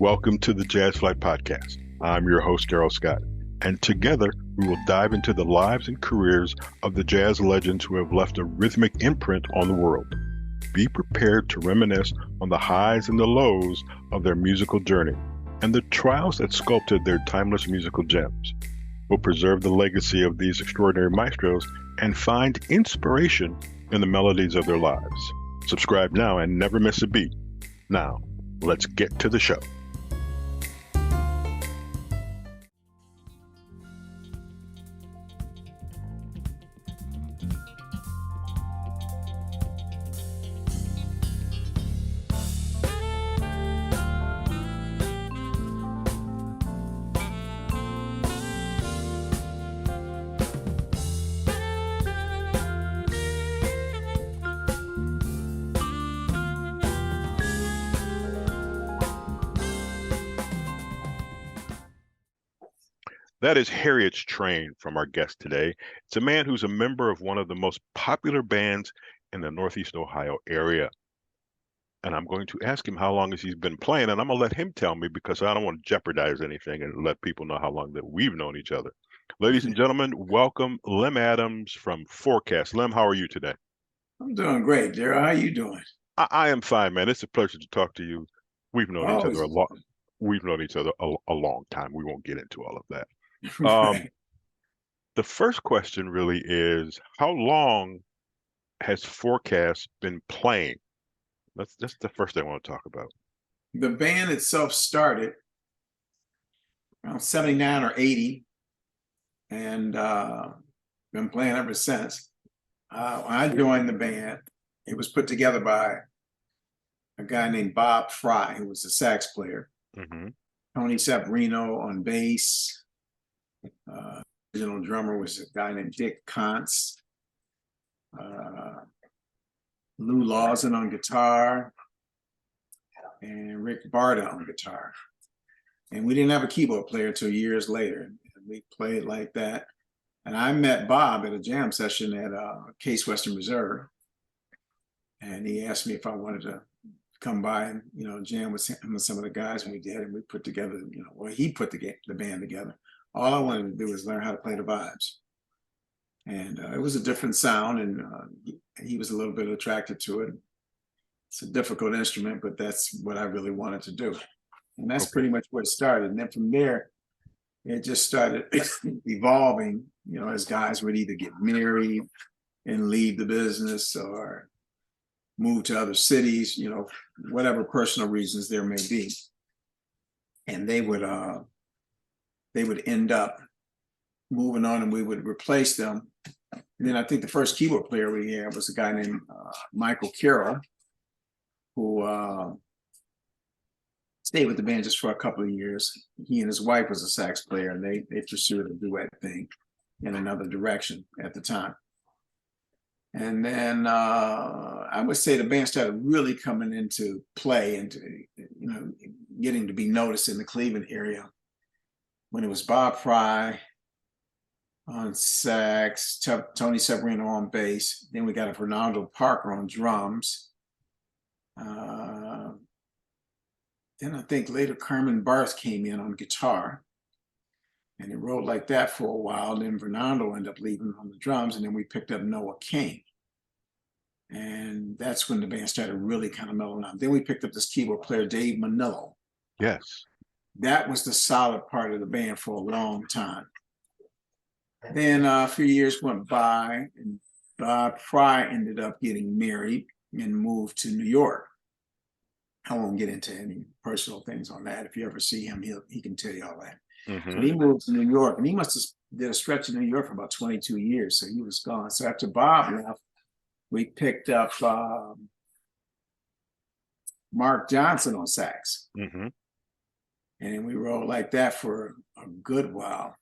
Welcome to the Jazz Flyte Podcast. I'm your host, Darrell Scott, and together we will dive into the lives and careers of the jazz legends who have left a rhythmic imprint on the world. Be prepared to reminisce on the highs and the lows of their musical journey and the trials that sculpted their timeless musical gems. We'll preserve the legacy of these extraordinary maestros and find inspiration in the melodies of their lives. Subscribe now and never miss a beat. Now, let's get to the show. That is Harriet's Train from our guest today. It's a man who's a member of one of the most popular bands in the Northeast Ohio area. And I'm going to ask him how long has he been playing, and I'm going to let him tell me because I don't want to jeopardize anything and let people know how long that we've known each other. Ladies and gentlemen, welcome Lem Adams from Forecast. Lem, how are you today? I'm doing great, Darrell. How you doing? I am fine, man. It's a pleasure to talk to you. We've known each other a lot. We've known each other a long time. We won't get into all of that. The first question really is, how long has Forecast been playing? That's the first thing I want to talk about. The band itself started around 79 or 80 and been playing ever since. When I joined the band, it was put together by a guy named Bob Fry, who was a sax player. Mm-hmm. Tony Sabrino on bass. Original drummer was a guy named Dick Kontz. Lou Lawson on guitar, and Rick Barda on guitar. And we didn't have a keyboard player until years later. And we played like that. And I met Bob at a jam session at Case Western Reserve. And he asked me if I wanted to come by and, jam with him and some of the guys, and we did. And we put together, he put the band together. All I wanted to do was learn how to play the vibes. And it was a different sound, and he was a little bit attracted to it. It's a difficult instrument, but that's what I really wanted to do. And that's pretty much where it started. And then from there, it just started evolving, as guys would either get married and leave the business or move to other cities, whatever personal reasons there may be. And they would end up moving on, and we would replace them. And then I think the first keyboard player we had was a guy named Michael Carroll, who stayed with the band just for a couple of years. He and his wife was a sax player, and they pursued a duet thing in another direction at the time. And then I would say the band started really coming into play and getting to be noticed in the Cleveland area when it was Bob Fry on sax, Tony Severino on bass. Then we got a Fernando Parker on drums. Then I think later Carmen Barth came in on guitar. And it rolled like that for a while. Then Fernando ended up leaving on the drums, and then we picked up Noah King. And that's when the band started really kind of mellowing out. Then we picked up this keyboard player, Dave Manillo. Yes. That was the solid part of the band for a long time. Then a few years went by, and Bob Fry ended up getting married and moved to New York. I won't get into any personal things on that. If you ever see him, he can tell you all that. Mm-hmm. So he moved to New York, and he must have did a stretch in New York for about 22 years, so he was gone. So after Bob left, we picked up Mark Johnson on sax. Mm-hmm. And we rolled like that for a good while.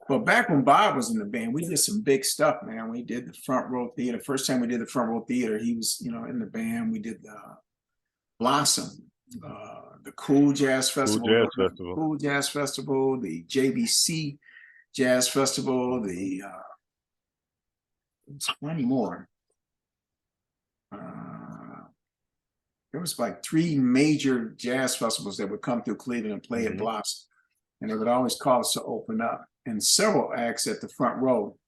But back when Bob was in the band, we did some big stuff, man. We did the Front Row Theater. First time we did the Front Row Theater, he was, in the band. We did the Blossom, the Cool Jazz Festival, Cool Jazz Festival, the JBC Jazz Festival, there's plenty more. there was like 3 major jazz festivals that would come through Cleveland and play at Blossom. And they would always call us to open up. And several acts at the front row,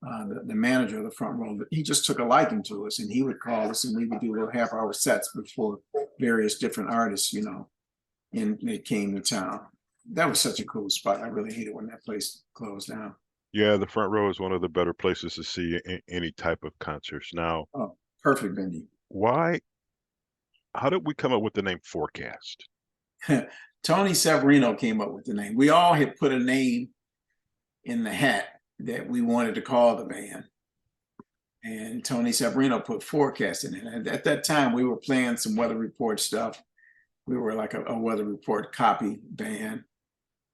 the manager of the front row, he just took a liking to us, and he would call us, and we would do little half-hour sets before various different artists, you know, and they came to town. That was such a cool spot. I really hated when that place closed down. Yeah, the front row is one of the better places to see any type of concerts. Now, perfect venue. How did we come up with the name Forecast? Tony Severino came up with the name. We all had put a name in the hat that we wanted to call the band. And Tony Severino put Forecast in it. And at that time, we were playing some weather report stuff. We were like a weather report copy band.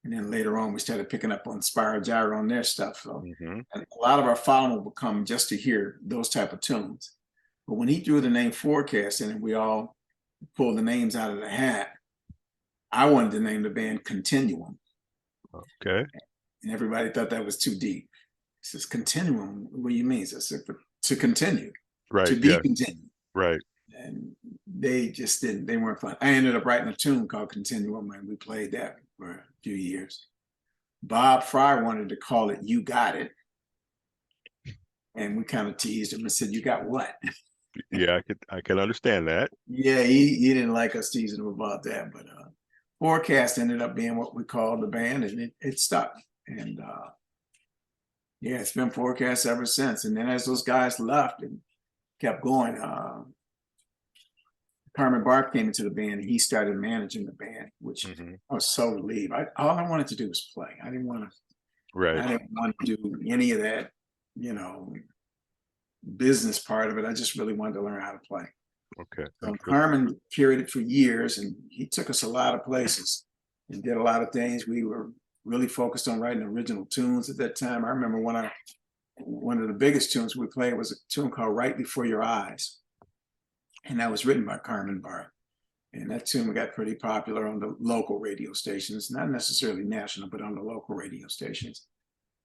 And then later on, we started picking up on Spiral Gyro on their stuff. So and a lot of our following would come just to hear those type of tunes. But when he threw the name Forecast in, and we all pulled the names out of the hat, I wanted to name the band Continuum. Okay. And everybody thought that was too deep. He says, Continuum, what do you mean? I said, to continue. Right. To be continued. Right. And they just didn't, they weren't fun. I ended up writing a tune called Continuum, and we played that for a few years. Bob Fry wanted to call it You Got It. And we kind of teased him and said, you got what? Yeah, I can understand that. Yeah, he didn't like us teasing him about that, but Forecast ended up being what we called the band, and it stuck. And yeah, it's been Forecast ever since. And then as those guys left and kept going, Carmen Barth came into the band, and he started managing the band, which I was so relieved. All I wanted to do was play. I didn't want to do any of that, you know, business part of it. I just really wanted to learn how to play. Okay. So Carmen carried it for years, and he took us a lot of places and did a lot of things. We were really focused on writing original tunes at that time. I remember one of the biggest tunes we played was a tune called Right Before Your Eyes. And that was written by Carmen Barth. And that tune got pretty popular on the local radio stations, not necessarily national, but on the local radio stations.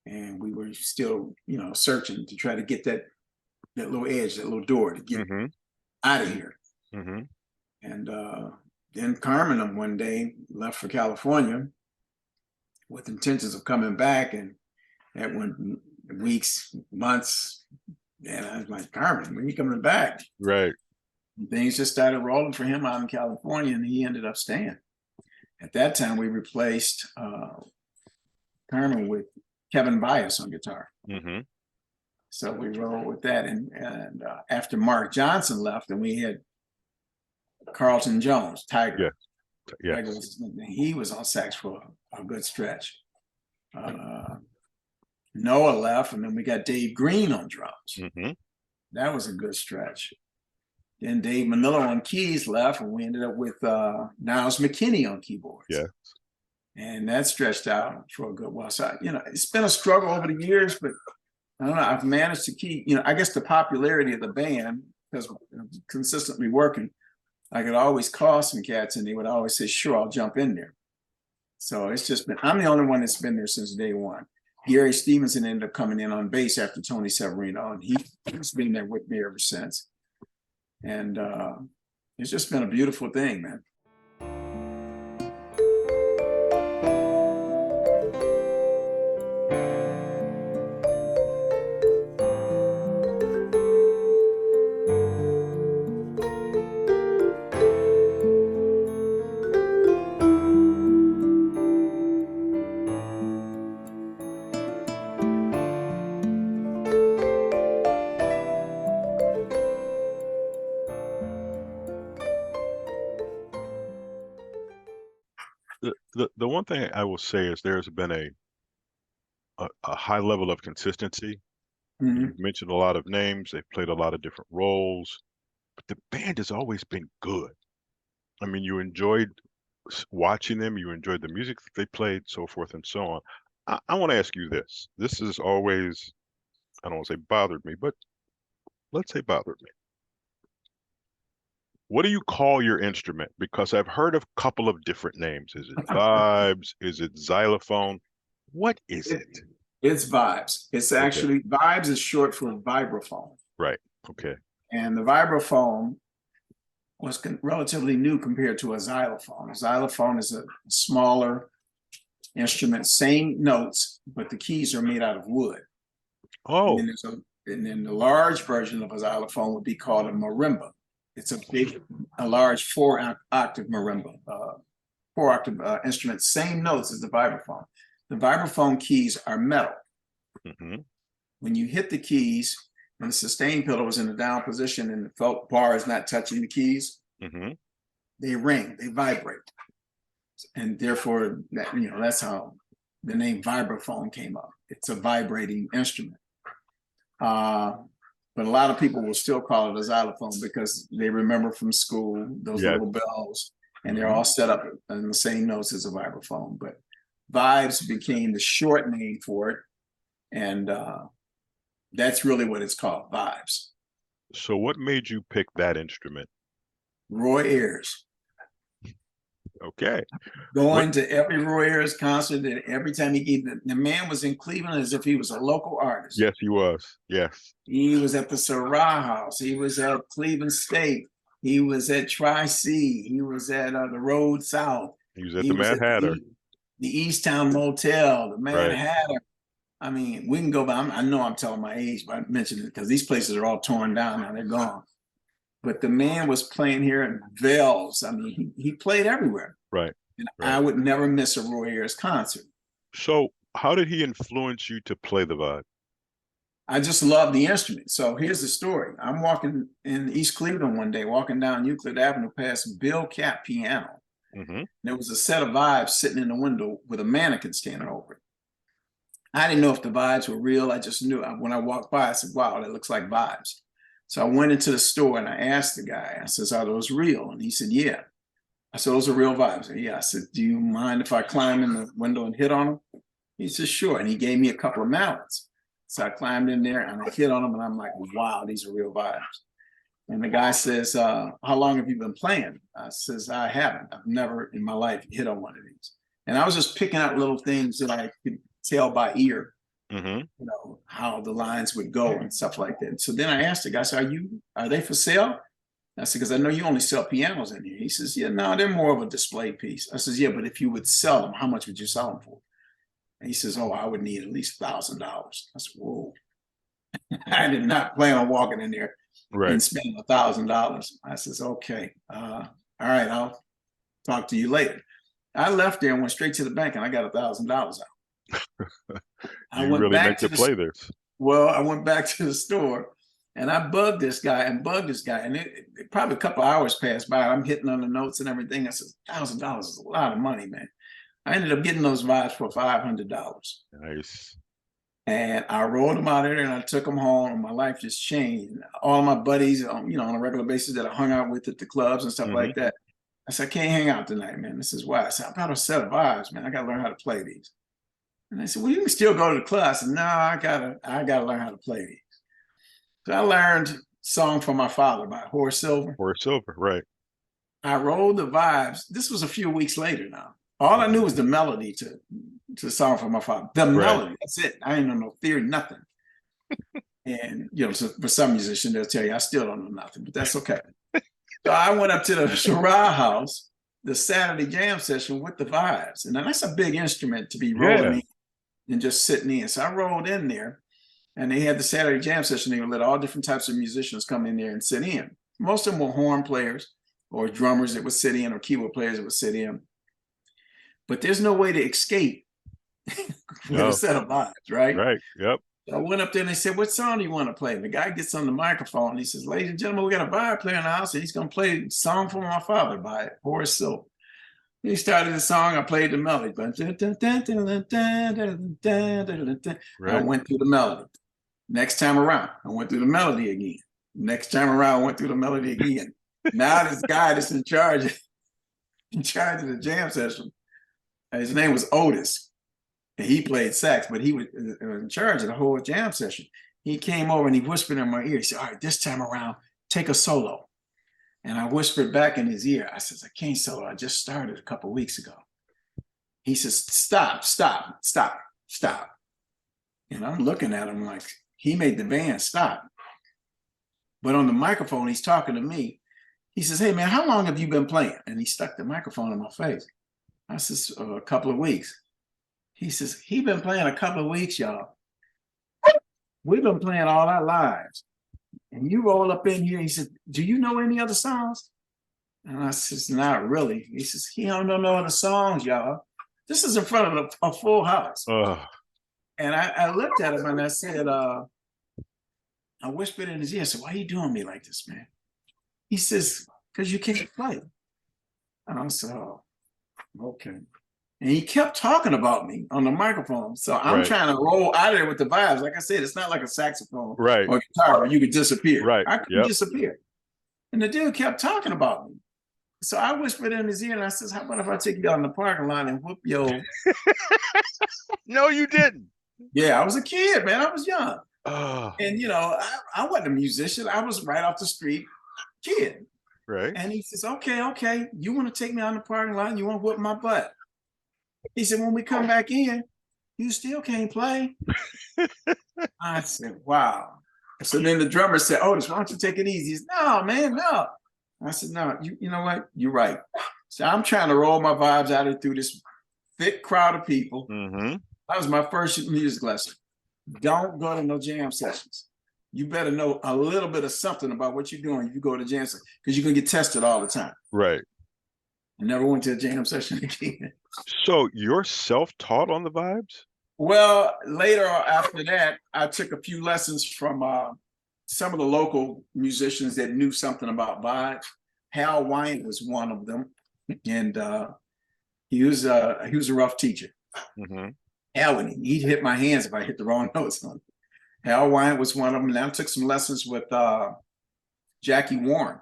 And we were still, you know, searching to try to get that little edge, that little door to get out of here. And then Carmen one day left for California with intentions of coming back, and that went weeks, months, and I was like, Carmen, when are you coming back? Right. And things just started rolling for him out in California, and he ended up staying. At that time, we replaced Carmen with Kevin Bias on guitar. So we rolled with that. And after Mark Johnson left, and we had Carlton Jones, Tiger. Yeah. Tiger he was on sax for a good stretch. Noah left, and then we got Dave Green on drums. That was a good stretch. Then Dave Manillo on keys left, and we ended up with Niles McKinney on keyboards. Yeah. And that stretched out for a good while. So, you know, it's been a struggle over the years, but I don't know, I've managed to keep, you know, I guess the popularity of the band, because consistently working, I could always call some cats, and they would always say, sure, I'll jump in there. So it's just been, I'm the only one that's been there since day one. Gary Stevenson ended up coming in on bass after Tony Severino, and he's been there with me ever since. And it's just been a beautiful thing, man. The one thing I will say is there's been a high level of consistency. You've mentioned a lot of names. They've played a lot of different roles, but the band has always been good. I mean, you enjoyed watching them. You enjoyed the music that they played, so forth and so on. I want to ask you this. This has always, I don't want to say bothered me, but let's say bothered me. What do you call your instrument? Because I've heard of a couple of different names. Is it Vibes? Is it Xylophone? What is it? It's Vibes. It's actually, Vibes is short for Vibraphone. Right. Okay. And the Vibraphone was relatively new compared to a xylophone. A xylophone is a smaller instrument, same notes, but the keys are made out of wood. Oh. And then the large version of a xylophone would be called a marimba. It's a large four-octave marimba, four-octave instrument, same notes as the vibraphone. The vibraphone keys are metal. Mm-hmm. When you hit the keys, and the sustain pedal is in the down position and the felt bar is not touching the keys, mm-hmm. they ring, they vibrate. And therefore, that's how the name vibraphone came up. It's a vibrating instrument. But a lot of people will still call it a xylophone because they remember from school those little bells, and they're all set up in the same notes as a vibraphone. But vibes became the short name for it, and that's really what it's called, vibes. So what made you pick that instrument? Roy Ayers. Okay. Going to every Roy Ayers concert, and every time he gave the man was in Cleveland as if he was a local artist. Yes, he was. Yes. He was at the Syrah House. He was at Cleveland State. He was at Tri-C. He was at the Road South. He was at the Mad Hatter. The Easttown Motel, the Mad Right. Hatter. I mean, we can go by. I know I'm telling my age, but I mentioned it because these places are all torn down now. They're gone. But the man was playing here in Vales. I mean, he played everywhere. Right. And Right. I would never miss a Roy Ayers concert. So how did he influence you to play the vibe? I just love the instrument. So here's the story. I'm walking in East Cleveland one day, walking down Euclid Avenue past Bill Capp Piano. Mm-hmm. There was a set of vibes sitting in the window with a mannequin standing over it. I didn't know if the vibes were real. I just knew when I walked by, I said, wow, that looks like vibes. So I went into the store and I asked the guy, I says, are those real? And he said, yeah. I said, those are real vibes. And yeah, I said, do you mind if I climb in the window and hit on them? He said, sure. And he gave me a couple of mallets. So I climbed in there and I hit on them and I'm like, wow, these are real vibes. And the guy says, how long have you been playing? I says, I haven't. I've never in my life hit on one of these. And I was just picking out little things that I could tell by ear, Mm-hmm. how the lines would go and stuff like that. So then I asked the guy, so are they for sale? I said, because I know you only sell pianos in here. He says, yeah, no, they're more of a display piece. I says, yeah, but if you would sell them, how much would you sell them for? And he says, oh, I would need at least $1,000. I said, whoa. I did not plan on walking in there and spending $1,000. I says, okay, all right, I'll talk to you later. I left there and went straight to the bank and I got $1,000 out. You really meant to play this. Well, I went back to the store and I bugged this guy. And it probably a couple of hours passed by. I'm hitting on the notes and everything. I said, $1,000 is a lot of money, man. I ended up getting those vibes for $500. Nice. And I rolled them out there and I took them home and my life just changed. All my buddies, on a regular basis that I hung out with at the clubs and stuff like that. I said, I can't hang out tonight, man. This is why. I said, I got a set of vibes, man. I got to learn how to play these. And they said, well, you can still go to the club. I said, no, I gotta learn how to play these. So I learned Song for My Father by Horace Silver. Horace Silver, right. I rolled the vibes. This was a few weeks later now. All I knew was the melody to Song for My Father. The melody, that's it. I ain't know no theory, nothing. And, so for some musicians, they'll tell you, I still don't know nothing, but that's okay. So I went up to the Syrah House, the Saturday jam session with the vibes. And that's a big instrument to be rolling in and just sitting in. So I rolled in there and they had the Saturday jam session. They would let all different types of musicians come in there and sit in. Most of them were horn players or drummers that would sit in or keyboard players that would sit in. But there's no way to escape with a set of vibes, right? Right, yep. So I went up there and they said, what song do you want to play? And the guy gets on the microphone and he says, ladies and gentlemen, we got a vibe player in the house and he's going to play Song for My Father by Horace Silver. He started the song, I played the melody. I went through the melody. Next time around, I went through the melody again. Next time around, I went through the melody again. Now this guy that's in charge of the jam session, his name was Otis. And he played sax, but he was in charge of the whole jam session. He came over and he whispered in my ear. He said, all right, this time around, take a solo. And I whispered back in his ear. I says, I can't solo. I just started a couple of weeks ago. He says, stop. And I'm looking at him like, he made the band stop. But on the microphone, he's talking to me. He says, hey, man, how long have you been playing? And he stuck the microphone in my face. I says, a couple of weeks. He says, he been playing a couple of weeks, y'all. We've been playing all our lives. And you roll up in here. He said, do you know any other songs? And I says, not really. He says, he don't know no other songs, y'all. This is in front of a full house. And I looked at him and I said, I whispered in his ear, I said, why are you doing me like this, man? He says, because you can't play. And I said, oh, okay. And he kept talking about me on the microphone. So I'm trying to roll out of there with the vibes. Like I said, it's not like a saxophone or guitar where you could disappear. I could disappear. And the dude kept talking about me. So I whispered in his ear and I says, how about if I take you out in the parking lot and whoop your... No, you didn't. Yeah, I was a kid, man. I was young. And, you know, I wasn't a musician. I was right off the street kid. Right. And he says, okay. You want to take me out in the parking lot and you want to whoop my butt? He said, when we come back in, you still can't play. I said, wow. So then the drummer said, Otis, why don't you take it easy? He said, no, man, no. I said, no, you know what? You're right. So I'm trying to roll my vibes out of through this thick crowd of people. That was my first music lesson. Don't go to no jam sessions. You better know a little bit of something about what you're doing if you go to jam session, because you're going to get tested all the time. Right. I never went to a jam session again. So you're self-taught on the vibes? Well, later after that, I took a few lessons from some of the local musicians that knew something about vibes. Hal Wyant was one of them, and he was a rough teacher. Hal, he'd hit my hands if I hit the wrong notes on it. Hal Wyant was one of them, and I took some lessons with Jackie Warren,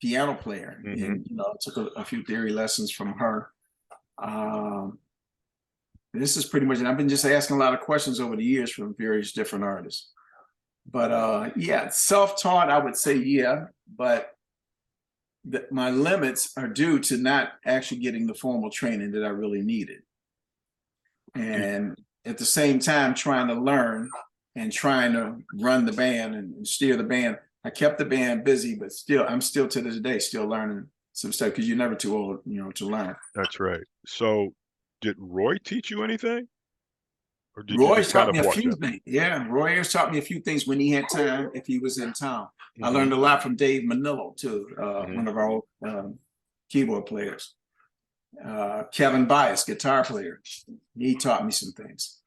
piano player, and you know, took a few theory lessons from her. This is pretty much, and I've been just asking a lot of questions over the years from various different artists. But yeah, self-taught, I would say, yeah, but my limits are due to not actually getting the formal training that I really needed. And at the same time, trying to learn and trying to run the band and steer the band. I kept the band busy, but I'm still to this day, still learning some stuff, because you're never too old, you know, to learn. That's right. So did Roy teach you anything? Or did Roy you just taught kind me of a watch few it? things. Yeah, Roy Ayers taught me a few things when he had time, if he was in town. I learned a lot from Dave Manillo, too, one of our old keyboard players. Kevin Bias, guitar player. He taught me some things.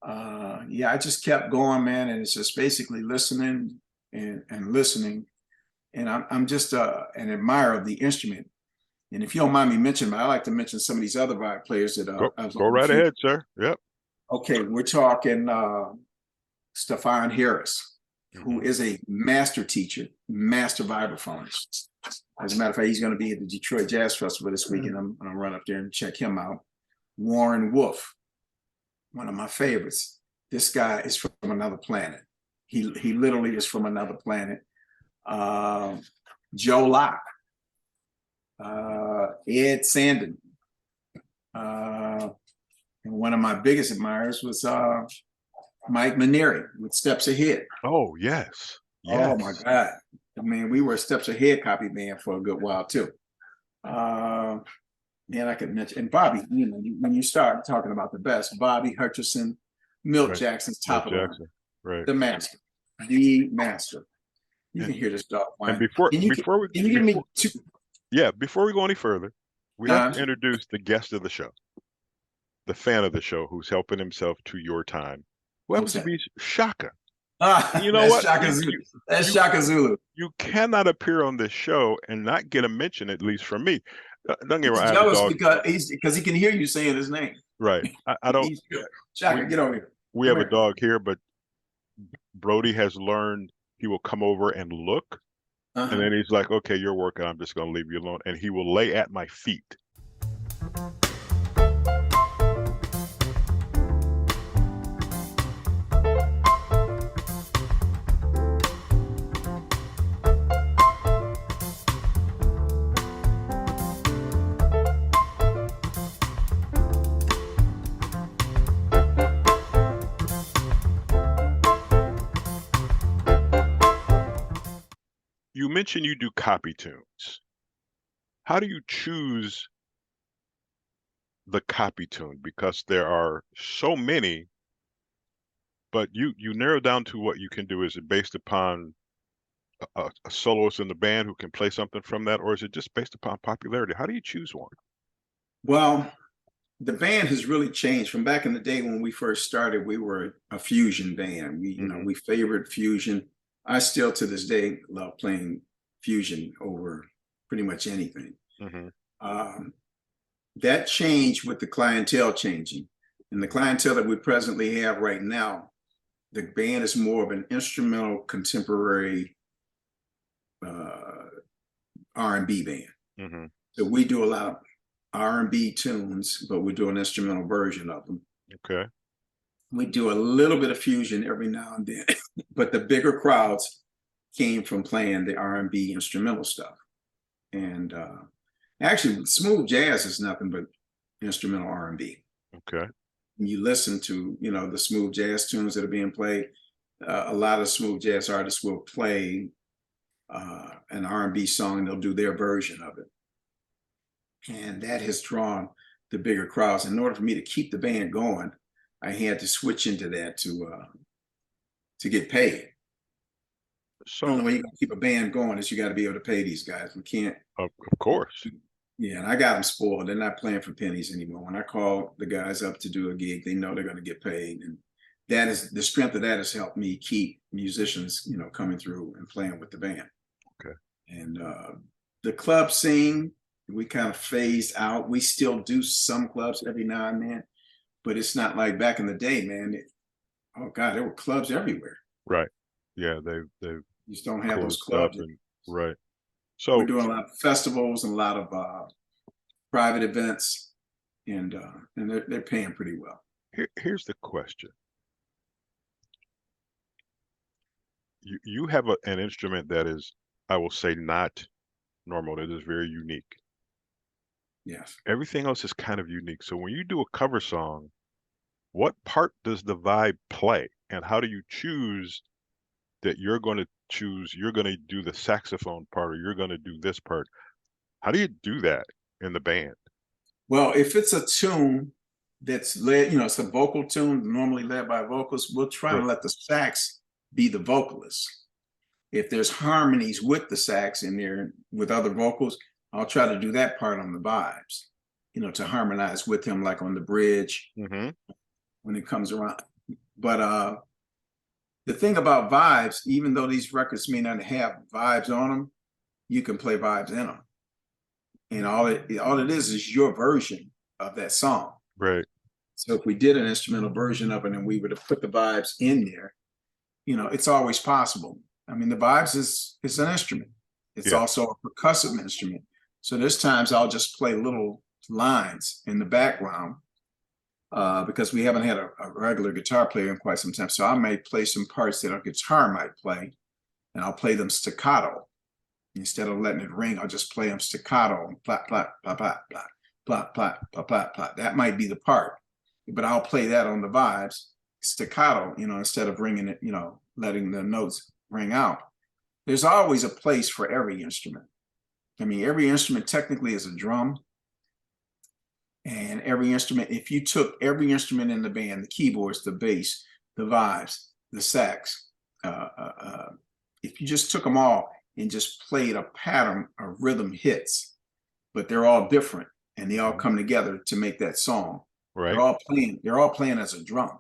Yeah, I just kept going, man, and it's just basically listening and listening. And I'm just an admirer of the instrument. And if you don't mind me mentioning, I like to mention some of these other vibe players that go right ahead, sir. Yep. Okay, we're talking Stefan Harris, who is a master teacher, master vibraphonist. As a matter of fact, he's going to be at the Detroit Jazz Festival this weekend. I'm going to run up there and check him out. Warren Wolf, one of my favorites. This guy is from another planet. He literally is from another planet. Joe Locke, Ed Sandin, and one of my biggest admirers was Mike Maneri with Steps Ahead. Oh, yes. Oh, my God. I mean, we were a Steps Ahead copy band for a good while, too. Man, I could mention, and Bobby, you know, when you start talking about the best, Bobby Hutcherson, Milt Jackson's top of the line. Right. The master. The master. You can hear this dog whine. And before we go any further, we have to introduce the guest of the show, the fan of the show who's helping himself to your time, who happens to be Shaka. You know what? That's Shaka Zulu. You cannot appear on this show and not get a mention, at least from me. Don't get me wrong. Jealous because he can hear you saying his name. Right. I don't. Shaka, get over here. We have a dog here, but Brody has learned he will come over and look, and then he's like, "Okay, you're working. I'm just going to leave you alone," and he will lay at my feet. You mentioned you do copy tunes. How do you choose the copy tune? Because there are so many, but you narrow down to what you can do. Is it based upon a soloist in the band who can play something from that, or is it just based upon popularity? How do you choose one? Well, the band has really changed from back in the day when we first started. We were a fusion band. We favored fusion. I still to this day love playing fusion over pretty much anything. That changed with the clientele changing, and the clientele that we presently have right now, the band is more of an instrumental contemporary R&B band. So we do a lot of R&B tunes, but we do an instrumental version of them. Okay. We do a little bit of fusion every now and then, but the bigger crowds came from playing the R&B instrumental stuff. And actually, smooth jazz is nothing but instrumental R&B. Okay. When you listen to, the smooth jazz tunes that are being played, a lot of smooth jazz artists will play an R&B song and they'll do their version of it. And that has drawn the bigger crowds. In order for me to keep the band going, I had to switch into that to get paid. So the only way you're gonna keep a band going is you got to be able to pay these guys. We can't. Of course. Yeah, and I got them spoiled. They're not playing for pennies anymore. When I call the guys up to do a gig, they know they're going to get paid, and that is the strength of that has helped me keep musicians, coming through and playing with the band. Okay. And the club scene, we kind of phased out. We still do some clubs every now and then, but it's not like back in the day, man. Oh God, there were clubs everywhere. Right. Yeah, they've you just don't have those closed clubs. up right. So we're doing a lot of festivals and a lot of private events, and they're paying pretty well. Here's the question. You have an instrument that is, I will say, not normal. It is very unique. Yes. Everything else is kind of unique. So when you do a cover song, what part does the vibe play? And how do you choose that you're going to do the saxophone part, or you're going to do this part? How do you do that in the band? Well, if it's a tune that's led, it's a vocal tune, normally led by vocals, we'll try to let the sax be the vocalist. If there's harmonies with the sax in there with other vocals, I'll try to do that part on the vibes, to harmonize with him, like on the bridge when it comes around. But the thing about vibes, even though these records may not have vibes on them, you can play vibes in them. And all it is your version of that song. Right. So if we did an instrumental version of it and we were to put the vibes in there, it's always possible. I mean, the vibes is an instrument. It's also a percussive instrument. So there's times I'll just play little lines in the background because we haven't had a regular guitar player in quite some time. So I may play some parts that a guitar might play, and I'll play them staccato. Instead of letting it ring, I'll just play them staccato, plot, plot, plot, plot, plot, plot, plot, plot, plot, plot. That might be the part, but I'll play that on the vibes, staccato, instead of ringing it, letting the notes ring out. There's always a place for every instrument. I mean, every instrument technically is a drum. And every instrument, if you took every instrument in the band, the keyboards, the bass, the vibes, the sax, if you just took them all and just played a pattern of rhythm hits, but they're all different and they all come together to make that song. Right. They're all playing as a drum.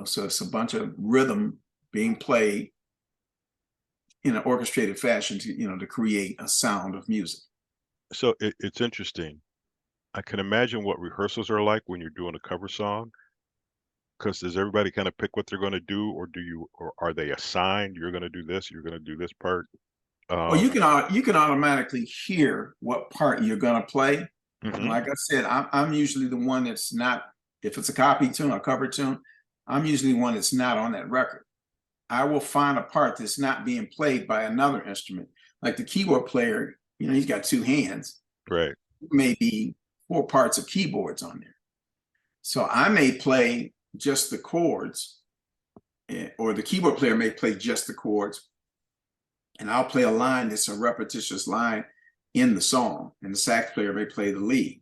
So it's a bunch of rhythm being played in an orchestrated fashion to create a sound of music. So it's interesting. I can imagine what rehearsals are like when you're doing a cover song. Because does everybody kind of pick what they're going to do, or are they assigned? You're going to do this. You're going to do this part. Well, you can automatically hear what part you're going to play. Like I said, I'm usually the one that's not. If it's a copy tune or cover tune, I'm usually one that's not on that record. I will find a part that's not being played by another instrument. Like the keyboard player, he's got two hands. Right. Maybe 4 parts of keyboards on there. So I may play just the chords, or the keyboard player may play just the chords, and I'll play a line that's a repetitious line in the song, and the sax player may play the lead.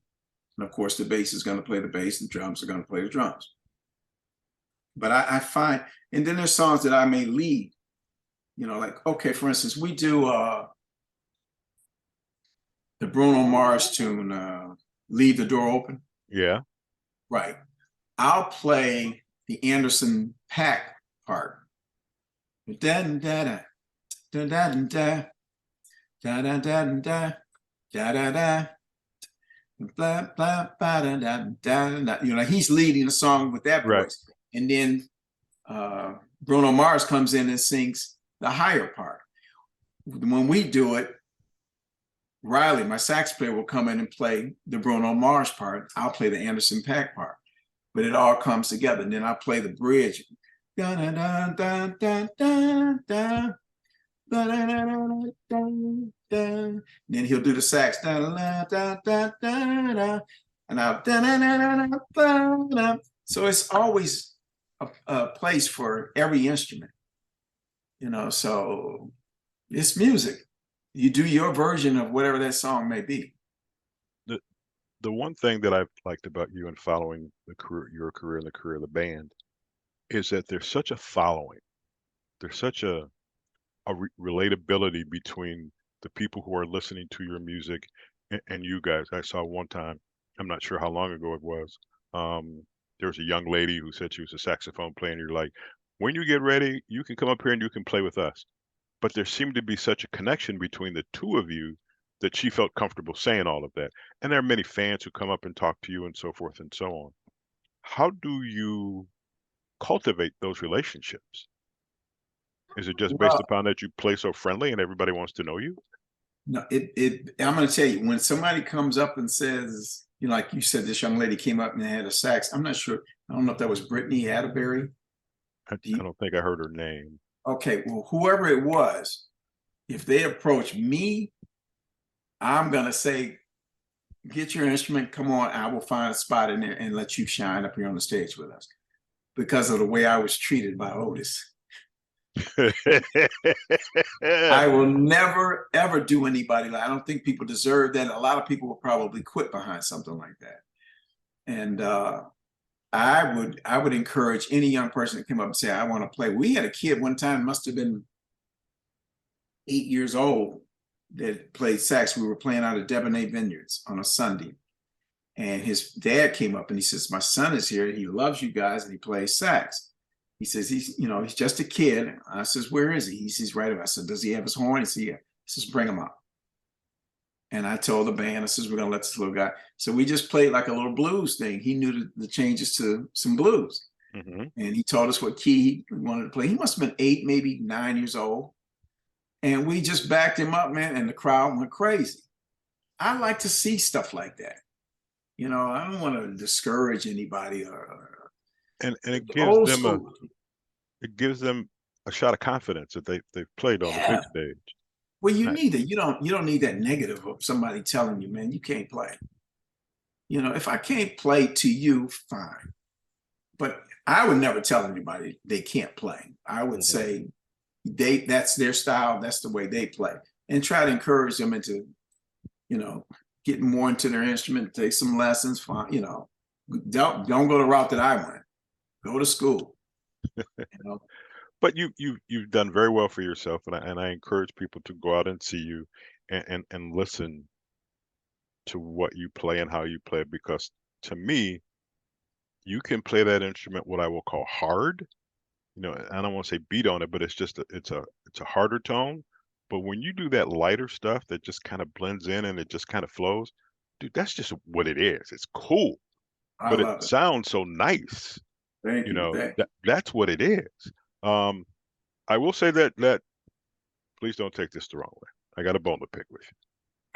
And of course, the bass is going to play the bass, the drums are going to play the drums. But I find, and then there's songs that I may lead, like, okay, for instance, we do the Bruno Mars tune, Leave the Door Open. Yeah. Right. I'll play the Anderson .Paak part. Da da da da da da da da da da da da. Blah, blah, blah, da, da, da, da. He's leading the song with that voice. Right. And then Bruno Mars comes in and sings the higher part. When we do it, Riley, my sax player, will come in and play the Bruno Mars part. I'll play the Anderson .Paak part. But it all comes together. And then I'll play the bridge. Da, da, da, da, da, da, da. Da, da, da, da, da, da. Then he'll do the sax. Da, da, da, da, da, da. And I'll da, da, da, da, da, da. So it's always a place for every instrument. So it's music. You do your version of whatever that song may be. The one thing that I've liked about you and following your career and the career of the band is that there's such a following. There's such a relatability between the people who are listening to your music and you guys. I saw one time, I'm not sure how long ago it was, there was a young lady who said she was a saxophone player, and you're like, when you get ready, you can come up here and you can play with us. But there seemed to be such a connection between the two of you that she felt comfortable saying all of that. And there are many fans who come up and talk to you and so forth and so on. How do you cultivate those relationships? Is it just based upon that you play so friendly and everybody wants to know you? No, I'm going to tell you, when somebody comes up and says, like you said, this young lady came up and had a sax. I'm not sure. I don't know if that was Brittany Atterbury. I don't think I heard her name. Okay, well, whoever it was, if they approach me, I'm going to say, get your instrument, come on, I will find a spot in there and let you shine up here on the stage with us, because of the way I was treated by Otis. I will never, ever do anybody like, I don't think people deserve that. A lot of people will probably quit behind something like that. And I would encourage any young person to come up and say, I want to play. We had a kid one time, must have been 8 years old, that played sax. We were playing out of Debonair Vineyards on a Sunday. And his dad came up and he says, my son is here. He loves you guys and he plays sax. He says, he's just a kid. I says, where is he? He says, right here. I said, does he have his horn? He said, yeah. He says, bring him up. And I told the band, I says, we're going to let this little guy. So we just played like a little blues thing. He knew the changes to some blues. Mm-hmm. And he taught us what key he wanted to play. He must have been 8, maybe 9 years old. And we just backed him up, man. And the crowd went crazy. I like to see stuff like that. I don't want to discourage anybody and it gives them a shot of confidence that they've played on the big stage. Well, you need it. You don't need that negative of somebody telling you, man, you can't play. If I can't play to you, fine. But I would never tell anybody they can't play. I would say that's their style, that's the way they play. And try to encourage them into, getting more into their instrument, take some lessons, don't go the route that I went. Go to school. But you've done very well for yourself, and I encourage people to go out and see you and listen to what you play and how you play, because to me, you can play that instrument what I will call hard. I don't want to say beat on it, but it's a harder tone. But when you do that lighter stuff that just kind of blends in and it just kind of flows, dude, that's just what it is. It's cool, but it sounds so nice. Thank you. That's what it is. I will say that please don't take this the wrong way. I got a bone to pick with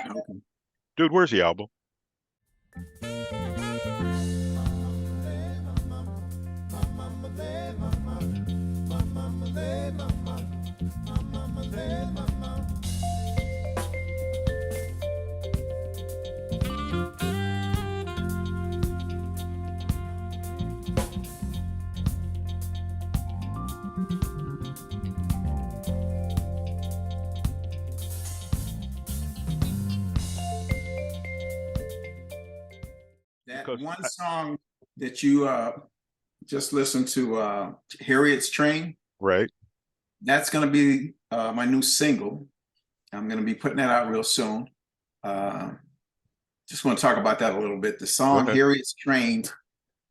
you. Okay. Dude, where's the album? one song that you just listened to, Harriet's Train. Right. That's going to be my new single. I'm going to be putting that out real soon. Just want to talk about that a little bit. The song Harriet's Train,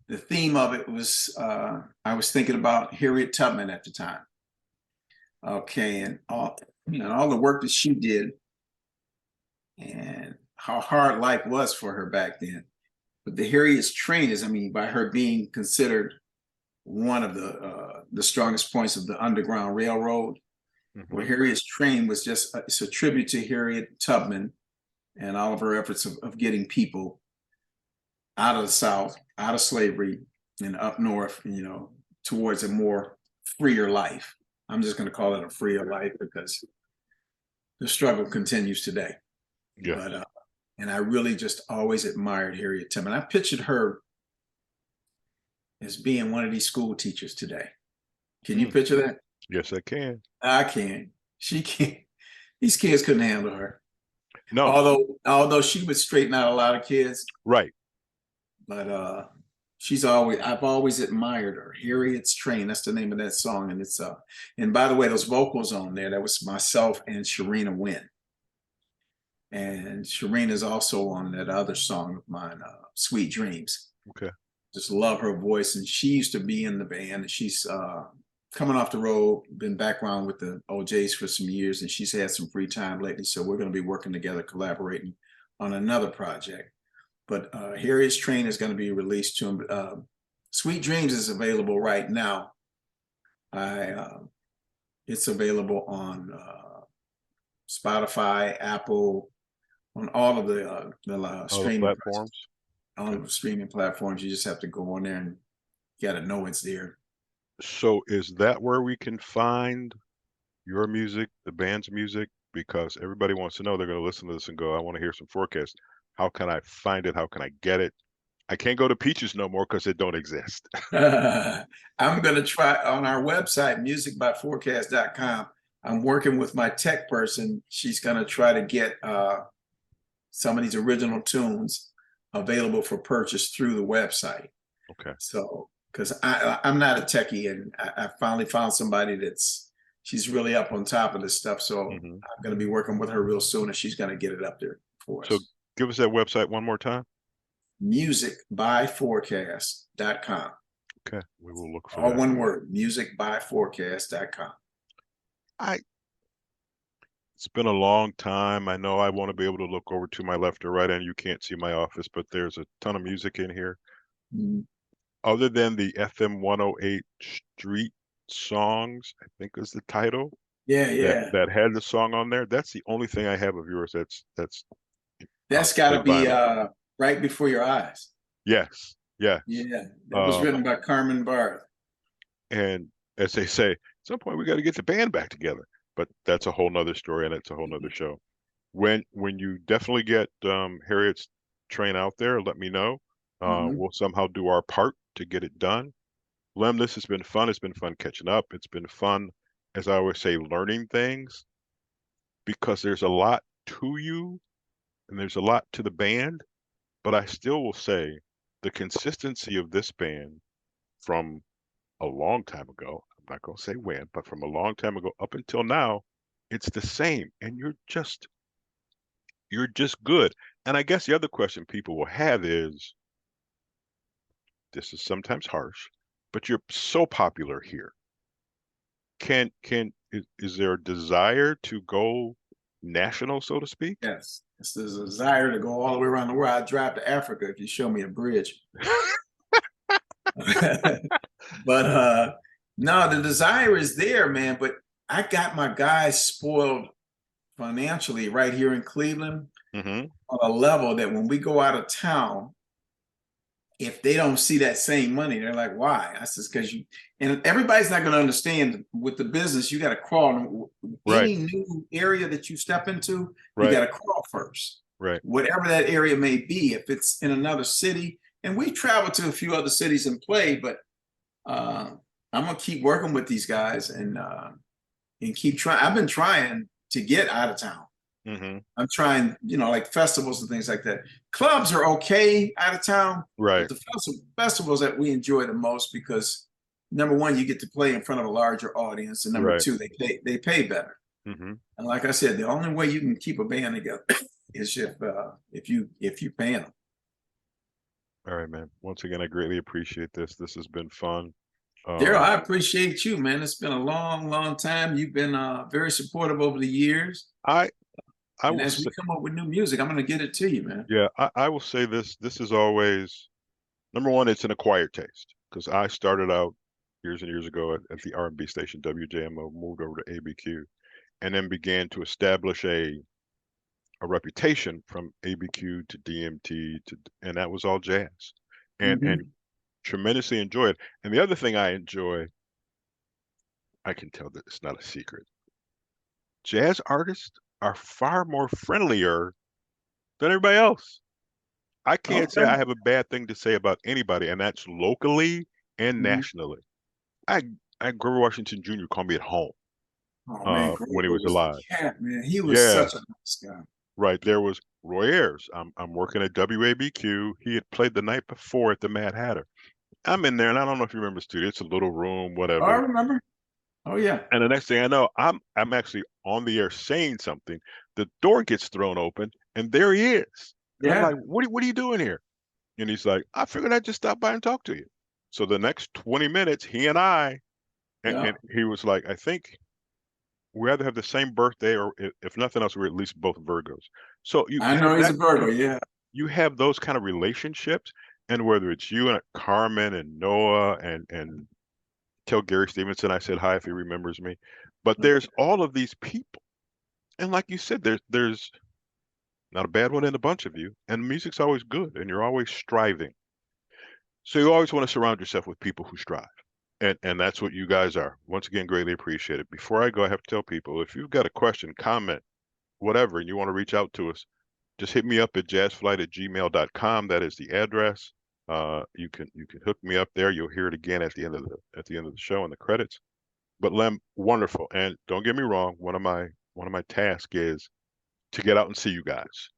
the theme of it was, I was thinking about Harriet Tubman at the time. Okay, and all the work that she did and how hard life was for her back then. But the Harriet's Train is, by her being considered one of the strongest points of the Underground Railroad, where Harriet's Train was just, it's a tribute to Harriet Tubman and all of her efforts of getting people out of the South, out of slavery, and up north, towards a more freer life. I'm just going to call it a freer life because the struggle continues today. Yeah. But and I really just always admired Harriet Tubman. I pictured her as being one of these school teachers today. Can you picture that? Yes, I can. I can. She can't. These kids couldn't handle her. No. Although she would straighten out a lot of kids. Right. But I've always admired her. Harriet's Train, that's the name of that song. And it's and by the way, those vocals on there, that was myself and Sharina Wynn. And Sharina is also on that other song of mine, Sweet Dreams. Okay. Just love her voice. And she used to be in the band, and she's coming off the road, been background with the OJs for some years, and she's had some free time lately. So we're going to be working together, collaborating on another project. But Harriet's Train is going to be released to him. Sweet Dreams is available right now. It's available on Spotify, Apple, on all of the streaming platforms. All of the streaming platforms. You just have to go on there and you got to know it's there. So is that where we can find your music, the band's music? Because everybody wants to know, they're going to listen to this and go, I want to hear some Forecast. How can I find it? How can I get it? I can't go to Peaches no more because it don't exist. I'm going to try on our website, musicbyforecast.com. I'm working with my tech person. She's going to try to get some of these original tunes available for purchase through the website. Okay. So, because I'm not a techie, and I finally found somebody she's really up on top of this stuff. So I'm going to be working with her real soon, and she's going to get it up there for us. So give us that website one more time. musicbyforecast.com. Okay, we will look for all that. one word, musicbyforecast.com. It's been a long time. I know I want to be able to look over to my left or right, and you can't see my office, but there's a ton of music in here. Other than the FM 108 Street Songs, I think is the title. Yeah. That had the song on there. That's the only thing I have of yours. That's got to be Right Before Your Eyes. Yes. Yeah. Yeah. That was written by Carmen Barth. And as they say, at some point we got to get the band back together. But that's a whole nother story, and it's a whole nother show. When you definitely get Harriet's Train out there, let me know. We'll somehow do our part to get it done. Lem, this has been fun. It's been fun catching up. It's been fun, as I always say, learning things, because there's a lot to you and there's a lot to the band. But I still will say the consistency of this band from a long time ago, I'm not going to say when, but from a long time ago up until now, it's the same. And you're just good. And I guess the other question people will have is, this is sometimes harsh, but you're so popular here. Is there a desire to go national, so to speak? Yes. It's the desire to go all the way around the world. I'd drive to Africa if you show me a bridge. But no, the desire is there, man. But I got my guys spoiled financially right here in Cleveland on a level that when we go out of town, if they don't see that same money, they're like, why? I says, because and everybody's not going to understand with the business, you got to crawl. Any new area that you step into, you got to crawl first. Right. Whatever that area may be, if it's in another city, and we travel to a few other cities and play, but I'm going to keep working with these guys and keep trying. I've been trying to get out of town. I'm trying, like festivals and things like that. Clubs are okay out of town, Right. but the festivals that we enjoy the most because number one, you get to play in front of a larger audience, and number two, they pay better. And like I said, the only way you can keep a band together is if you pay them. All right, man. Once again, I greatly appreciate this. This has been fun. Darrell, I appreciate you, man. It's been a long, long time. You've been very supportive over the years. And as we come up with new music, I'm going to get it to you, man. Yeah, I will say this. This is always, number one, it's an acquired taste because I started out years and years ago at the R&B station, WJMO, moved over to ABQ, and then began to establish a reputation from ABQ to DMT and that was all jazz. And tremendously enjoy it. And the other thing I enjoy, I can tell that it's not a secret. Jazz artists are far more friendlier than everybody else. I can't say I have a bad thing to say about anybody, and that's locally and nationally. I Grover Washington Jr. called me at home when he was alive. Yeah, man, he was such a nice guy. Right, there was Roy Ayers. I'm working at WABQ. He had played the night before at the Mad Hatter. I'm in there, and I don't know if you remember the studio. It's a little room, whatever. Oh, I remember. Oh, yeah. And the next thing I know, I'm actually on the air saying something. The door gets thrown open, and there he is. And I'm like, what are you doing here? And he's like, I figured I'd just stop by and talk to you. So the next 20 minutes, he and I, and he was like, I think we either have the same birthday or if nothing else, we're at least both Virgos. So I know he's a Virgo, yeah. You have those kind of relationships, and whether it's you and Carmen and Noah and tell Gary Stevenson I said hi if he remembers me. But there's all of these people. And like you said, there's not a bad one in a bunch of you, and music's always good, and you're always striving. So you always want to surround yourself with people who strive. And that's what you guys are. Once again, greatly appreciate it. Before I go, I have to tell people, if you've got a question, comment, whatever, and you want to reach out to us, just hit me up at jazzflyte@gmail.com. That is the address. You can hook me up there. You'll hear it again at the end of the show in the credits. But Lem, wonderful. And don't get me wrong, one of my tasks is to get out and see you guys.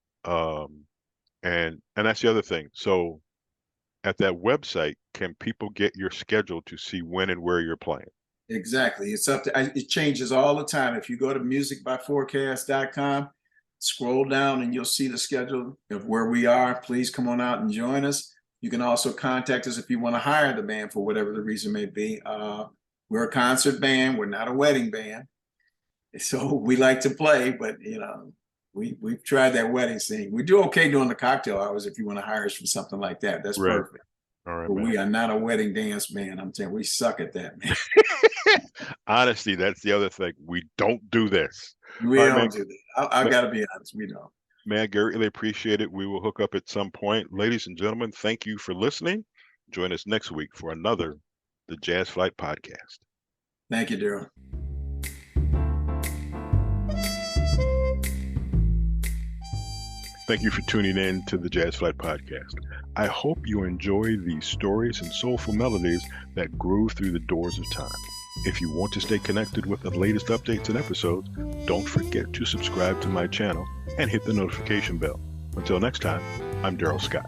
And that's the other thing. So at that website, can people get your schedule to see when and where you're playing? Exactly. It changes all the time. If you go to musicbyforecast.com, scroll down and you'll see the schedule of where we are. Please come on out and join us. You can also contact us if you want to hire the band for whatever the reason may be. We're a concert band. We're not a wedding band. So we like to play, but we've tried that wedding scene. We do okay during the cocktail hours if you want to hire us for something like that. That's perfect. All right, but we are not a wedding dance band. I'm telling you, we suck at that, man. Honestly, that's the other thing. We don't do this. We don't do that. I got to be honest. We don't. Man, I greatly appreciate it. We will hook up at some point. Ladies and gentlemen, thank you for listening. Join us next week for another The Jazz Flyte Podcast. Thank you, Darrell. Thank you for tuning in to the Jazz Flyte Podcast. I hope you enjoy these stories and soulful melodies that groove through the doors of time. If you want to stay connected with the latest updates and episodes, don't forget to subscribe to my channel and hit the notification bell. Until next time, I'm Darrell Scott.